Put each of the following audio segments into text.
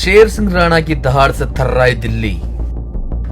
शेर सिंह राणा की दहाड़ से थर्राई दिल्ली।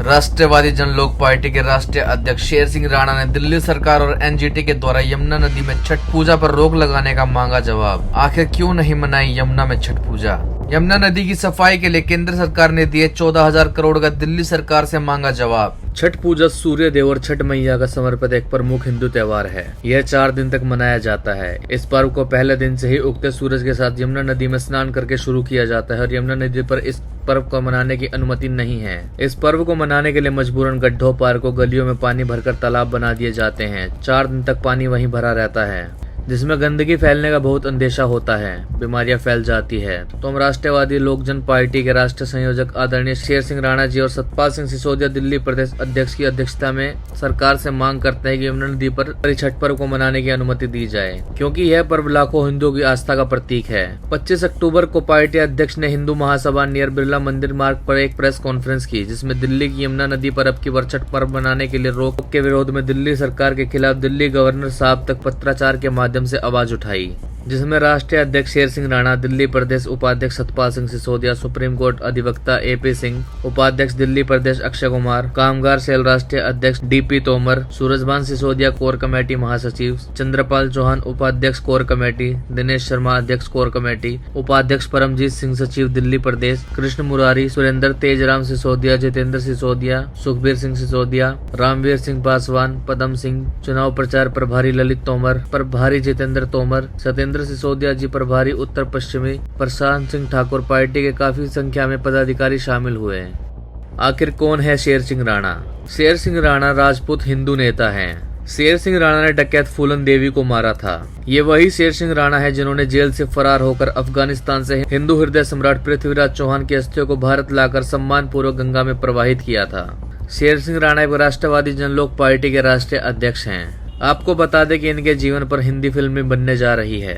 राष्ट्रवादी जनलोक पार्टी के राष्ट्रीय अध्यक्ष शेर सिंह राणा ने दिल्ली सरकार और एनजीटी के द्वारा यमुना नदी में छठ पूजा पर रोक लगाने का मांगा जवाब। आखिर क्यों नहीं मनाई यमुना में छठ पूजा? यमुना नदी की सफाई के लिए केंद्र सरकार ने दिए 14,000 करोड़ का दिल्ली सरकार से मांगा जवाब। छठ पूजा सूर्य देव और छठ मैया का समर्पित एक प्रमुख हिंदू त्योहार है। यह 4 दिन तक मनाया जाता है। इस पर्व को पहले दिन से ही उगते सूरज के साथ यमुना नदी में स्नान करके शुरू किया जाता है और यमुना नदी पर इस पर्व को मनाने की अनुमति नहीं है। इस पर्व को मनाने के लिए मजबूरन गड्ढों, पार्कों, गलियों में पानी भरकर तालाब बना दिए जाते हैं। 4 दिन तक पानी वहीं भरा रहता है, जिसमें गंदगी फैलने का बहुत अंदेशा होता है, बीमारियां फैल जाती है। तो हम राष्ट्रवादी लोक जन पार्टी के राष्ट्रीय संयोजक आदरणीय शेर सिंह राणा जी और सतपाल सिंह सिसोदिया दिल्ली प्रदेश अध्यक्ष की अध्यक्षता में सरकार से मांग करते हैं कि यमुना नदी पर छठ पर्व को मनाने की अनुमति दी जाए, क्योंकि यह पर्व लाखों हिंदुओं की आस्था का प्रतीक है। 25 अक्टूबर को पार्टी अध्यक्ष ने हिंदू महासभा नियर बिरला मंदिर मार्ग पर एक प्रेस कॉन्फ्रेंस की, जिसमें दिल्ली की यमुना नदी पर अब की बार छठ पर्व मनाने के लिए रोक के विरोध में दिल्ली सरकार के खिलाफ दिल्ली गवर्नर साहब तक पत्राचार के माध्यम से आवाज उठाई, जिसमें राष्ट्रीय अध्यक्ष शेर सिंह राणा, दिल्ली प्रदेश उपाध्यक्ष सतपाल सिंह सिसोदिया, सुप्रीम कोर्ट अधिवक्ता एपी सिंह, उपाध्यक्ष दिल्ली प्रदेश अक्षय कुमार, कामगार सेल राष्ट्रीय अध्यक्ष DP Tomar, Surajbhan Sisodia core committee महासचिव, चंद्रपाल चौहान उपाध्यक्ष कोर कमेटी, दिनेश शर्मा अध्यक्ष कोर कमेटी, उपाध्यक्ष परमजीत सिंह सचिव दिल्ली प्रदेश, कृष्ण मुरारी, सुरेंद्र तेजराम सिसोदिया, जितेंद्र सिसोदिया, सुखबीर सिंह सिसोदिया, रामवीर सिंह पासवान, पदम सिंह, चुनाव प्रचार प्रभारी ललित तोमर, प्रभारी जितेंद्र तोमर, सत्येंद्र सिसोदिया जी प्रभारी उत्तर पश्चिमी, प्रशांत सिंह ठाकुर, पार्टी के काफी संख्या में पदाधिकारी शामिल हुए हैं। आखिर कौन है शेर सिंह राणा? शेर सिंह राणा राजपूत हिंदू नेता हैं। शेर सिंह राणा ने डकैत फूलन देवी को मारा था। ये वही शेर सिंह राणा है जिन्होंने जेल से फरार होकर अफगानिस्तान से हिंदू हृदय सम्राट पृथ्वीराज चौहान की अस्थियों को भारत लाकर सम्मान पूर्वक गंगा में प्रवाहित किया था। शेर सिंह राणा एक राष्ट्रवादी जनलोक पार्टी के राष्ट्रीय अध्यक्ष हैं। आपको बता दें कि इनके जीवन पर हिंदी फिल्म भी बनने जा रही है।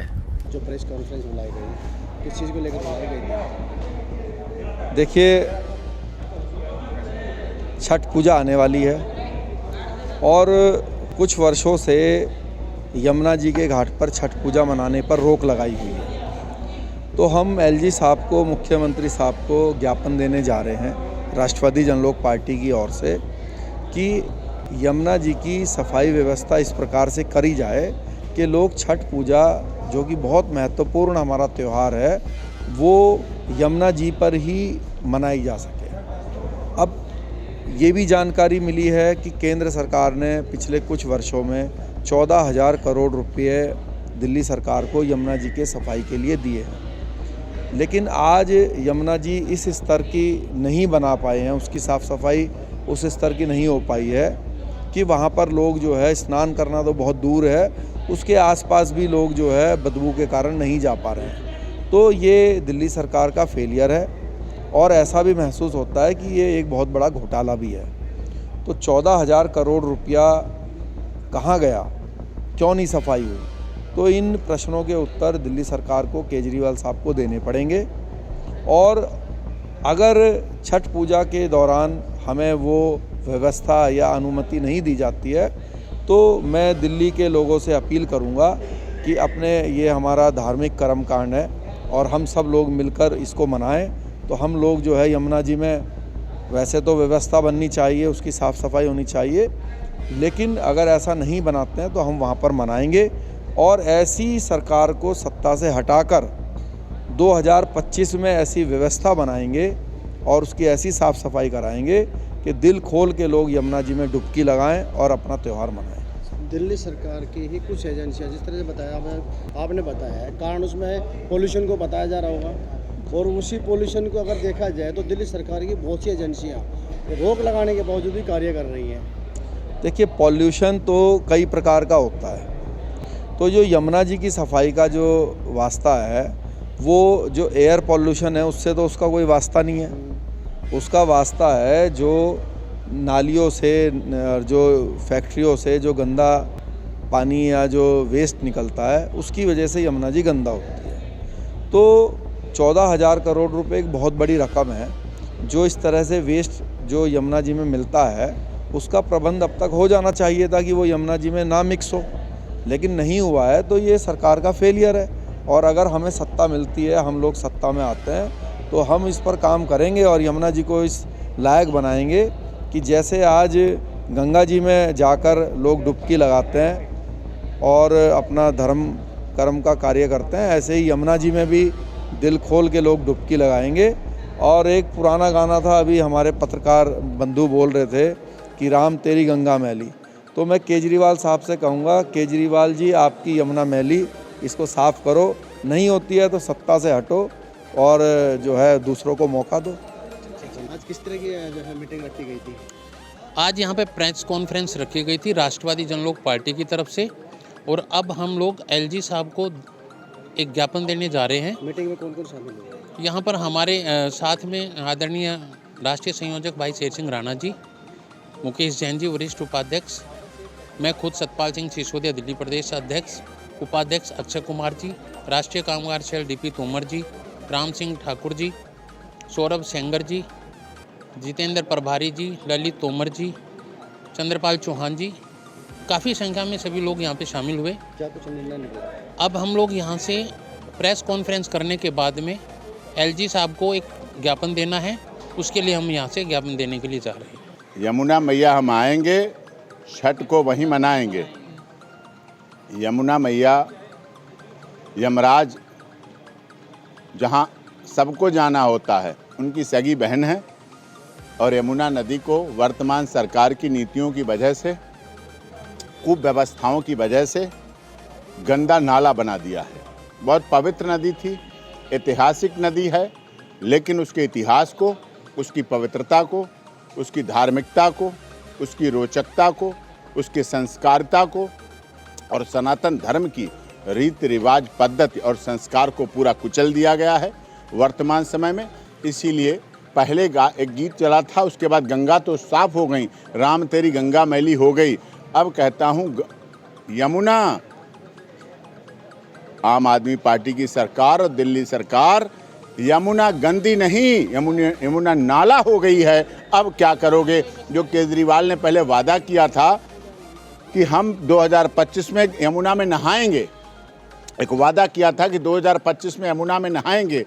जो प्रेस कॉन्फ्रेंस बुलाई गई, किस चीज़ को लेकर बुलाई गई थी? देखिए, छठ पूजा आने वाली है और कुछ वर्षों से यमुना जी के घाट पर छठ पूजा मनाने पर रोक लगाई हुई है। तो हम एलजी साहब को, मुख्यमंत्री साहब को ज्ञापन देने जा रहे हैं राष्ट्रवादी जनलोक पार्टी की ओर से कि यमुना जी की सफाई व्यवस्था इस प्रकार से करी जाए कि लोग छठ पूजा, जो कि बहुत महत्वपूर्ण हमारा त्यौहार है, वो यमुना जी पर ही मनाई जा सके। अब ये भी जानकारी मिली है कि केंद्र सरकार ने पिछले कुछ वर्षों में 14,000 करोड़ रुपये दिल्ली सरकार को यमुना जी के सफाई के लिए दिए हैं, लेकिन आज यमुना जी इस स्तर की नहीं बना पाए हैं, उसकी साफ़ सफाई उस स्तर की नहीं हो पाई है कि वहाँ पर लोग जो है स्नान करना तो बहुत दूर है, उसके आसपास भी लोग जो है बदबू के कारण नहीं जा पा रहे हैं। तो ये दिल्ली सरकार का फेलियर है और ऐसा भी महसूस होता है कि ये एक बहुत बड़ा घोटाला भी है। तो 14,000 करोड़ रुपया कहाँ गया, क्यों नहीं सफाई हुई? तो इन प्रश्नों के उत्तर दिल्ली सरकार को, केजरीवाल साहब को देने पड़ेंगे। और अगर छठ पूजा के दौरान हमें वो व्यवस्था या अनुमति नहीं दी जाती है तो मैं दिल्ली के लोगों से अपील करूंगा कि अपने, ये हमारा धार्मिक कर्मकांड है और हम सब लोग मिलकर इसको मनाएं। तो हम लोग जो है यमुना जी में, वैसे तो व्यवस्था बननी चाहिए, उसकी साफ़ सफाई होनी चाहिए, लेकिन अगर ऐसा नहीं बनाते हैं तो हम वहाँ पर मनाएंगे और ऐसी सरकार को सत्ता से हटाकर 2025 में ऐसी व्यवस्था बनाएंगे और उसकी ऐसी साफ़ सफाई कराएंगे कि दिल खोल के लोग यमुना जी में डुबकी लगाएं और अपना त्यौहार मनाएं। दिल्ली सरकार की ही कुछ एजेंसियां, जिस तरह से बताया आपने बताया है, कारण उसमें पोल्यूशन को बताया जा रहा होगा, और उसी पोल्यूशन को अगर देखा जाए तो दिल्ली सरकार की बहुत सी एजेंसियाँ रोक लगाने के बावजूद भी कार्य कर रही हैं। देखिए, पॉल्यूशन तो कई प्रकार का होता है। तो जो यमुना जी की सफाई का जो वास्ता है, वो जो एयर पॉल्यूशन है उससे तो उसका कोई वास्ता नहीं है। उसका वास्ता है जो नालियों से, जो फैक्ट्रियों से जो गंदा पानी या जो वेस्ट निकलता है, उसकी वजह से यमुना जी गंदा होती है। तो 14,000 करोड़ रुपए एक बहुत बड़ी रकम है। जो इस तरह से वेस्ट जो यमुना जी में मिलता है, उसका प्रबंध अब तक हो जाना चाहिए था कि वो यमुना जी में ना मिक्स हो, लेकिन नहीं हुआ है। तो ये सरकार का फेलियर है। और अगर हमें सत्ता मिलती है, हम लोग सत्ता में आते हैं, तो हम इस पर काम करेंगे और यमुना जी को इस लायक बनाएंगे कि जैसे आज गंगा जी में जाकर लोग डुबकी लगाते हैं और अपना धर्म कर्म का कार्य करते हैं, ऐसे ही यमुना जी में भी दिल खोल के लोग डुबकी लगाएंगे। और एक पुराना गाना था, अभी हमारे पत्रकार बंधु बोल रहे थे कि राम तेरी गंगा मैली, तो मैं केजरीवाल साहब से कहूँगा, केजरीवाल जी आपकी यमुना मैली इसको साफ़ करो, नहीं होती है तो सत्ता से हटो और जो है दूसरों को मौका दो। आज किस तरह की जो है मीटिंग रखी गई थी? आज यहाँ पे प्रेस कॉन्फ्रेंस रखी गई थी राष्ट्रवादी जनलोक पार्टी की तरफ से, और अब हम लोग एलजी साहब को एक ज्ञापन देने जा रहे हैं। मीटिंग में कौन कौन शामिल हुए? यहाँ पर हमारे साथ में आदरणीय राष्ट्रीय संयोजक भाई शेर सिंह राणा जी, मुकेश जैन जी वरिष्ठ उपाध्यक्ष, मैं खुद सतपाल सिंह सिसोदिया दिल्ली प्रदेश अध्यक्ष, उपाध्यक्ष अक्षय कुमार जी, राष्ट्रीय कामगार सेल डीपी तोमर जी, राम सिंह ठाकुर जी, सौरभ सेंगर जी, जितेंद्र प्रभारी जी, ललित तोमर जी, चंद्रपाल चौहान जी, काफ़ी संख्या में सभी लोग यहाँ पे शामिल हुए। क्या कुछ निर्णय निकला? अब हम लोग यहाँ से प्रेस कॉन्फ्रेंस करने के बाद में एलजी साहब को एक ज्ञापन देना है, उसके लिए हम यहाँ से ज्ञापन देने के लिए जा रहे हैं। यमुना मैया हम आएंगे, छठ को वहीं मनाएंगे। यमुना मैया यमराज जहाँ सबको जाना होता है, उनकी सगी बहन है, और यमुना नदी को वर्तमान सरकार की नीतियों की वजह से, कुव्यवस्थाओं की वजह से गंदा नाला बना दिया है। बहुत पवित्र नदी थी, ऐतिहासिक नदी है, लेकिन उसके इतिहास को, उसकी पवित्रता को, उसकी धार्मिकता को, उसकी रोचकता को, उसके संस्कारिता को और सनातन धर्म की रीति रिवाज, पद्धति और संस्कार को पूरा कुचल दिया गया है वर्तमान समय में। इसीलिए पहले एक गीत चला था, उसके बाद गंगा तो साफ हो गई, राम तेरी गंगा मैली हो गई। अब कहता हूँ यमुना, आम आदमी पार्टी की सरकार और दिल्ली सरकार, यमुना गंदी नहीं, यमुना नाला हो गई है। अब क्या करोगे? जो केजरीवाल ने पहले वादा किया था कि हम 2025 में यमुना में नहाएंगे, एक वादा किया था कि 2025 में यमुना में नहाएंगे,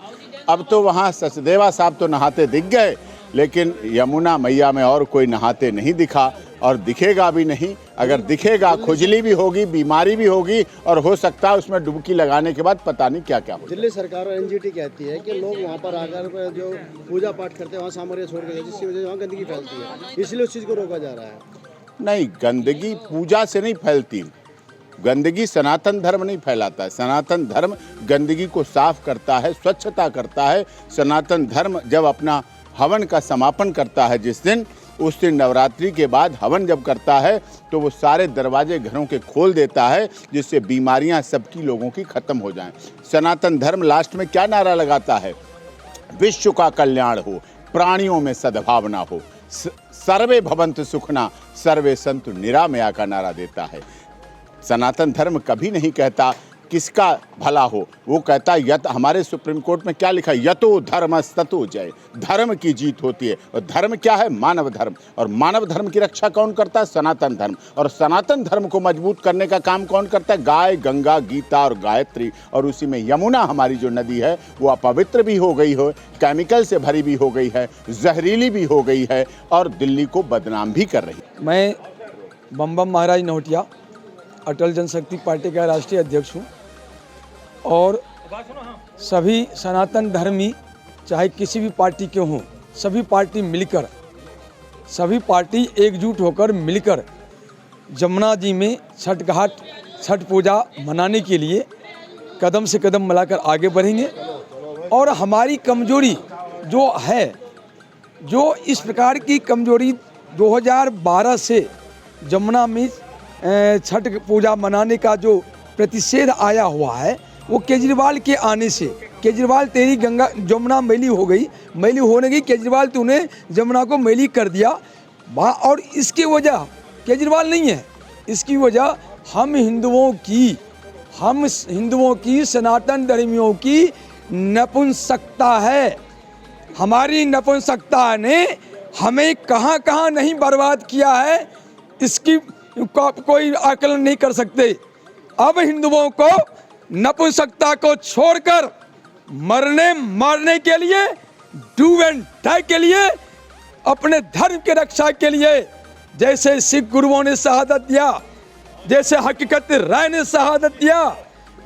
अब तो वहाँ सचदेवा साहब तो नहाते दिख गए, लेकिन यमुना मैया में और कोई नहाते नहीं दिखा और दिखेगा भी नहीं। अगर दिखेगा खुजली भी होगी, बीमारी भी होगी, और हो सकता है उसमें डुबकी लगाने के बाद पता नहीं क्या क्या हो। दिल्ली सरकार और एनजीटी कहती है कि लोग वहाँ पर आकर जो पूजा पाठ करते हैं वहाँ सामग्री छोड़ के, जिसकी वजह से वहाँ गंदगी फैलती है, इसलिए उस चीज़ को रोका जा रहा है। नहीं, गंदगी पूजा से नहीं फैलती, गंदगी सनातन धर्म नहीं फैलाता है। सनातन धर्म गंदगी को साफ करता है, स्वच्छता करता है। सनातन धर्म जब अपना हवन का समापन करता है जिस दिन, उस दिन नवरात्रि के बाद हवन जब करता है तो वो सारे दरवाजे घरों के खोल देता है, जिससे बीमारियां सबकी लोगों की खत्म हो जाएं। सनातन धर्म लास्ट में क्या नारा लगाता है? विश्व का कल्याण हो, प्राणियों में सद्भावना हो, सर्वे भवन्तु सुखना, सर्वे सन्तु निरामया का नारा देता है। सनातन धर्म कभी नहीं कहता किसका भला हो, वो कहता यत, हमारे सुप्रीम कोर्ट में क्या लिखा है? यतो धर्मस्ततो जय, धर्म की जीत होती है। और धर्म क्या है? मानव धर्म। और मानव धर्म की रक्षा कौन करता है? सनातन धर्म। और सनातन धर्म को मजबूत करने का काम कौन करता है? गाय, गंगा, गीता और गायत्री। और उसी में यमुना हमारी जो नदी है वो अपवित्र भी हो गई हो, केमिकल से भरी भी हो गई है, जहरीली भी हो गई है और दिल्ली को बदनाम भी कर रही है। मैं बम महाराज नौटिया अटल जनशक्ति पार्टी का राष्ट्रीय अध्यक्ष हूँ, और सभी सनातन धर्मी चाहे किसी भी पार्टी के हों, सभी पार्टी एकजुट होकर मिलकर जमुना जी में छठ पूजा मनाने के लिए कदम से कदम मिलाकर आगे बढ़ेंगे। और हमारी कमजोरी जो है, जो इस प्रकार की कमजोरी 2012 से जमुना में छठ पूजा मनाने का जो प्रतिषेध आया हुआ है, वो केजरीवाल के आने से, केजरीवाल तेरी गंगा जमुना मैली हो गई, मैली होने की, केजरीवाल तूने जमुना को मैली कर दिया। और इसकी वजह केजरीवाल नहीं है, इसकी वजह हम हिंदुओं की सनातन धर्मियों की नपुंसकता है। हमारी नपुंसकता ने हमें कहाँ कहाँ नहीं बर्बाद किया है, इसकी कोई आकलन नहीं कर सकते। अब हिंदुओं को नपुंसकता को छोड़कर मारने के लिए डू एंड डाई के लिए, अपने धर्म के रक्षा के लिए, जैसे सिख गुरुओं ने शहादत दिया, जैसे हकीकत राय ने शहादत दिया,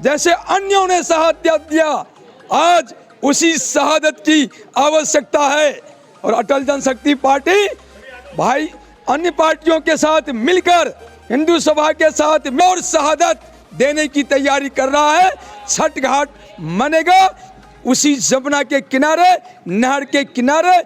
जैसे अन्यों ने शहादत दिया, आज उसी शहादत की आवश्यकता है। और अटल जनशक्ति पार्टी भाई अन्य पार्टियों के साथ मिलकर हिंदू सभा के साथ और शहादत देने की तैयारी कर रहा है। छठ घाट मनेगा उसी जमुना के किनारे, नहर के किनारे।